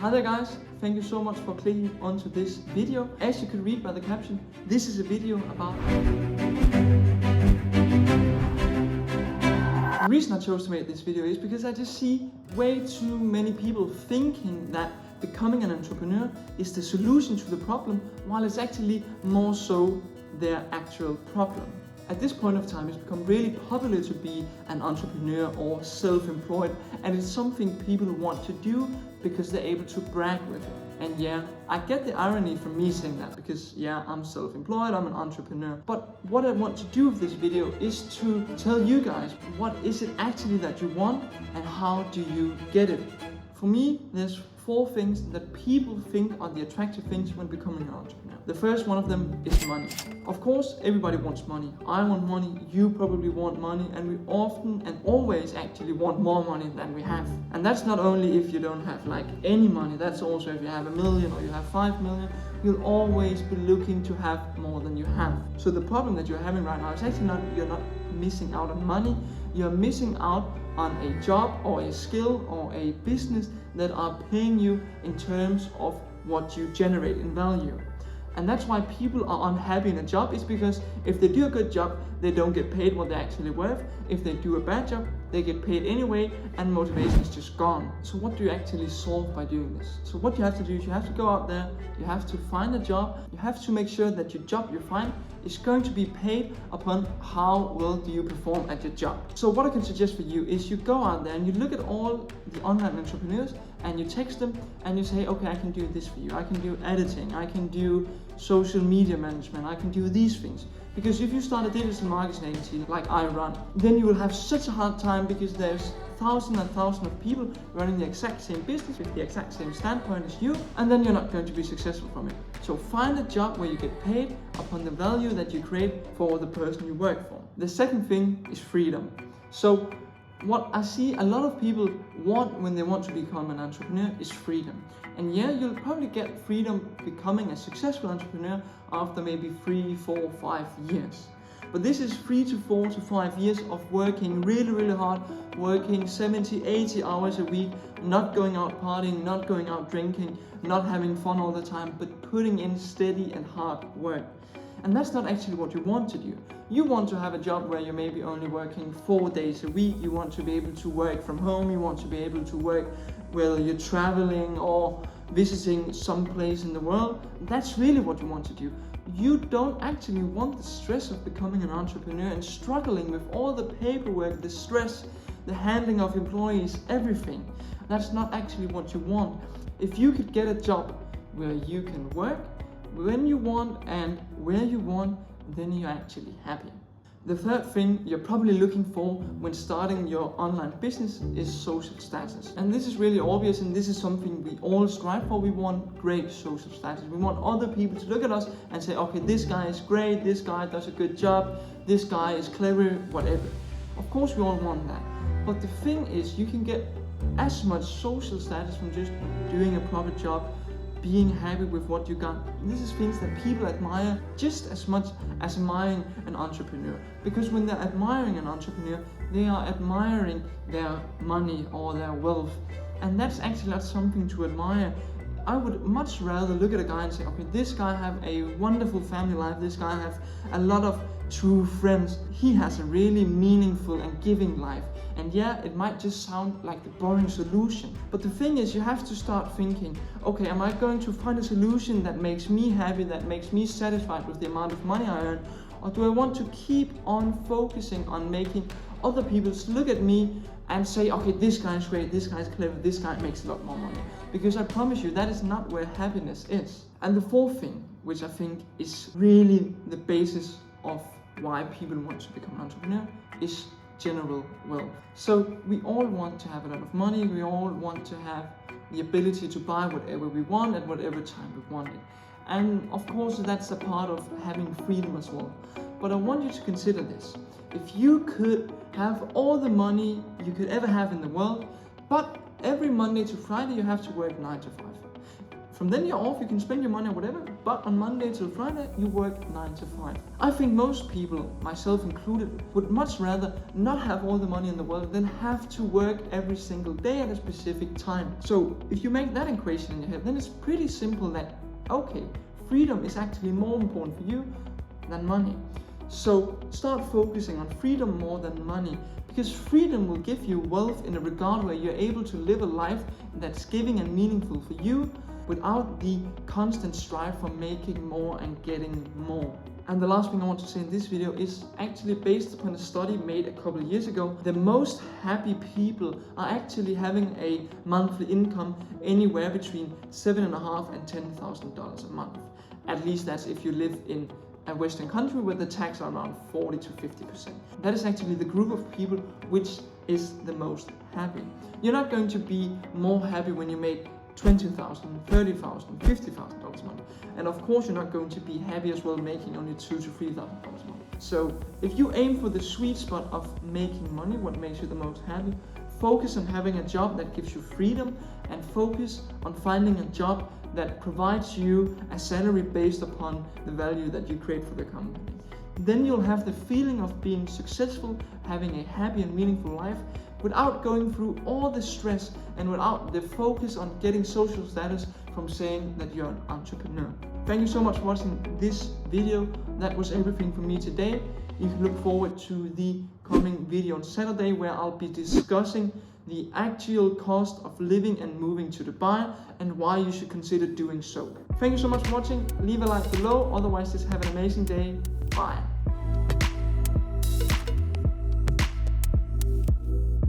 Hi there guys, thank you so much for clicking onto this video. As you can read by the caption, this is a video about... The reason I chose to make this video is because I just see way too many people thinking that becoming an entrepreneur is the solution to the problem, while it's actually more so their actual problem. At this point of time, it's become really popular to be an entrepreneur or self-employed, and it's something people want to do because they're able to brag with it. And yeah, I get the irony from me saying that because yeah, I'm self-employed, I'm an entrepreneur. But what I want to do with this video is to tell you guys what is it actually that you want and how do you get it. For me, there's 4 things that people think are the attractive things when becoming an entrepreneur. The first one of them is money. Of course, everybody wants money. I want money, you probably want money, and we often and always actually want more money than we have. And that's not only if you don't have like any money, that's also if you have 1 million or you have 5 million, you'll always be looking to have more than you have. So the problem that you're having right now is actually not, you're not missing out on money, you're missing out on a job or a skill or a business that are paying you in terms of what you generate in value. And that's why people are unhappy in a job, is because if they do a good job, they don't get paid what they're actually worth. If they do a bad job, they get paid anyway, and motivation is just gone. So what do you actually solve by doing this? So what you have to do is you have to go out there, you have to find a job, you have to make sure that your job you find is going to be paid upon how well do you perform at your job. So what I can suggest for you is you go out there and you look at all the online entrepreneurs and you text them and you say, okay, I can do this for you. I can do editing, I can do social media management, I can do these things. Because if you start a digital marketing agency like I run, then you will have such a hard time because there's thousands and thousands of people running the exact same business with the exact same standpoint as you, and then you're not going to be successful from it. So find a job where you get paid upon the value that you create for the person you work for. The second thing is freedom. So what I see a lot of people want when they want to become an entrepreneur is freedom. And yeah, you'll probably get freedom becoming a successful entrepreneur after maybe 3, 4, 5 years. But this is 3 to 4 to 5 years of working really hard, working 70, 80 hours a week, not going out partying, not going out drinking, not having fun all the time, but putting in steady and hard work. And that's not actually what you want to do. You want to have a job where you're maybe only working 4 days a week. You want to be able to work from home. You want to be able to work whether you're traveling or visiting some place in the world. That's really what you want to do. You don't actually want the stress of becoming an entrepreneur and struggling with all the paperwork, the stress, the handling of employees, everything. That's not actually what you want. If you could get a job where you can work when you want and where you want, then you're actually happy. The third thing you're probably looking for when starting your online business is social status. And this is really obvious, and this is something we all strive for. We want great social status. We want other people to look at us and say, okay, this guy is great, this guy does a good job, this guy is clever, whatever. Of course we all want that. But the thing is, you can get as much social status from just doing a proper job, being happy with what you got. And this is things that people admire just as much as admiring an entrepreneur. Because when they're admiring an entrepreneur, they are admiring their money or their wealth. And that's actually not something to admire. I would much rather look at a guy and say, okay, this guy have a wonderful family life, this guy have a lot of true friends, he has a really meaningful and giving life. And yeah, it might just sound like the boring solution. But the thing is, you have to start thinking, okay, am I going to find a solution that makes me happy, that makes me satisfied with the amount of money I earn? Or do I want to keep on focusing on making other people look at me and say, okay, this guy is great, this guy is clever, this guy makes a lot more money? Because I promise you, that is not where happiness is. And the fourth thing, which I think is really the basis of why people want to become an entrepreneur, is general wealth. So we all want to have a lot of money, we all want to have the ability to buy whatever we want at whatever time we want it. And of course that's a part of having freedom as well. But I want you to consider this. If you could have all the money you could ever have in the world, but every Monday to Friday you have to work 9 to 5. From then you're off, you can spend your money on whatever, but on Monday till Friday, you work 9 to 5. I think most people, myself included, would much rather not have all the money in the world than have to work every single day at a specific time. So if you make that equation in your head, then it's pretty simple that, okay, freedom is actually more important for you than money. So start focusing on freedom more than money, because freedom will give you wealth in a regard where you're able to live a life that's giving and meaningful for you without the constant strive for making more and getting more. And the last thing I want to say in this video is actually based upon a study made a couple of years ago. The most happy people are actually having a monthly income anywhere between $7,500 and $10,000 a month. At least that's if you live in a Western country where the tax are around 40 to 50%. That is actually the group of people which is the most happy. You're not going to be more happy when you make $20,000, $30,000, $50,000 a month. And of course you're not going to be happy as well making only $2,000 to $3,000 a month. So if you aim for the sweet spot of making money, what makes you the most happy, focus on having a job that gives you freedom, and focus on finding a job that provides you a salary based upon the value that you create for the company. Then you'll have the feeling of being successful, having a happy and meaningful life, without going through all the stress and without the focus on getting social status from saying that you're an entrepreneur. Thank you so much for watching this video. That was everything for me today. You can look forward to the coming video on Saturday, where I'll be discussing the actual cost of living and moving to Dubai and why you should consider doing so. Thank you so much for watching. Leave a like below. Otherwise, just have an amazing day. Bye.